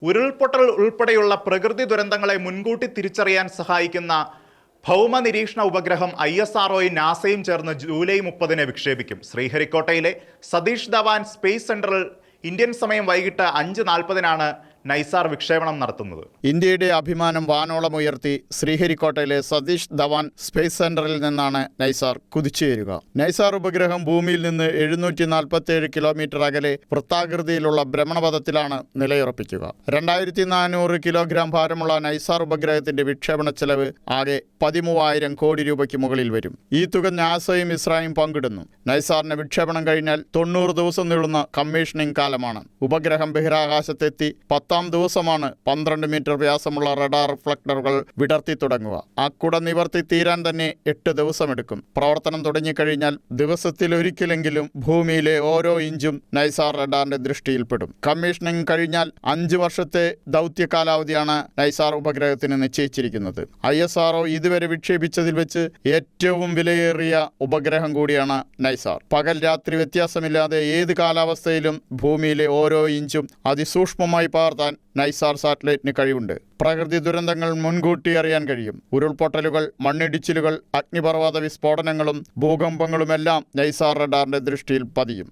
ഉരുൾപൊട്ടൽ ഉൾപ്പെടെയുള്ള പ്രകൃതി ദുരന്തങ്ങളെ മുൻകൂട്ടി തിരിച്ചറിയാൻ സഹായിക്കുന്ന ഭൗമ നിരീക്ഷണ ഉപഗ്രഹം ISRO നാസയും ചേർന്ന് ജൂലൈ 30-ന് വിക്ഷേപിക്കും. ശ്രീഹരിക്കോട്ടയിലെ സതീഷ് ധവാൻ സ്പേസ് സെന്ററിൽ ഇന്ത്യൻ സമയം വൈകിട്ട് 5:40-നാണ് നൈസാർ വിക്ഷേപണം നടത്തുന്നത്. ഇന്ത്യയുടെ അഭിമാനം വാനോളമുയർത്തി ശ്രീഹരിക്കോട്ടയിലെ സതീഷ് ധവാൻ സ്പേസ് സെന്ററിൽ നിന്നാണ് നൈസാർ കുതിച്ചുയരുക. നൈസാർ ഉപഗ്രഹം ഭൂമിയിൽ നിന്ന് 747 കിലോമീറ്റർ അകലെ വൃത്താകൃതിയിലുള്ള ഭ്രമണപഥത്തിലാണ് നിലയുറപ്പിക്കുക. 2400 കിലോഗ്രാം ഭാരമുള്ള നൈസാർ ഉപഗ്രഹത്തിന്റെ വിക്ഷേപണ ചെലവ് ആകെ 13,000 കോടി രൂപയ്ക്ക് മുകളിൽ വരും. ഈ തുക നാസയും ഇസ്രോയും പങ്കിടുന്നു. നൈസാറിന്റെ വിക്ഷേപണം കഴിഞ്ഞാൽ 90 ദിവസം നീളുന്ന കമ്മീഷനിംഗ് കാലമാണ്. ഉപഗ്രഹം ബഹിരാകാശത്തെത്തി 10-ാം ദിവസമാണ് 12 മീറ്റർ വ്യാസമുള്ള റഡാർ റിഫ്ലക്ടറുകൾ വിടർത്തി തുടങ്ങുക. ആ കുട നിവർത്തി തീരാൻ തന്നെ 8 ദിവസമെടുക്കും. പ്രവർത്തനം തുടങ്ങിക്കഴിഞ്ഞാൽ ദിവസത്തിലൊരിക്കലെങ്കിലും ഭൂമിയിലെ ഓരോ ഇഞ്ചും നൈസാർ റഡാറിന്റെ ദൃഷ്ടിയിൽപ്പെടും. കമ്മീഷനിംഗ് കഴിഞ്ഞാൽ 5 വർഷത്തെ ദൗത്യ കാലാവധിയാണ് നൈസാർ ഉപഗ്രഹത്തിന് നിശ്ചയിച്ചിരിക്കുന്നത്. ISRO ഇതുവരെ വിക്ഷേപിച്ചതിൽ വെച്ച് ഏറ്റവും വിലയേറിയ ഉപഗ്രഹം കൂടിയാണ് നൈസാർ. പകൽ രാത്രി വ്യത്യാസമില്ലാതെ ഏത് കാലാവസ്ഥയിലും ഭൂമിയിലെ ഓരോ ഇഞ്ചും അതിസൂക്ഷ്മമായി പകർത്താൻ നൈസാർ സാറ്റലൈറ്റിന് കഴിവുണ്ട്. പ്രകൃതി ദുരന്തങ്ങൾ മുൻകൂട്ടി അറിയാൻ കഴിയും. ഉരുൾപൊട്ടലുകൾ, മണ്ണിടിച്ചിലുകൾ, അഗ്നിപർവ്വത വിസ്ഫോടനങ്ങളും ഭൂകമ്പങ്ങളുമെല്ലാം നൈസാർ റഡാറിന്റെ ദൃഷ്ടിയിൽ പതിയും.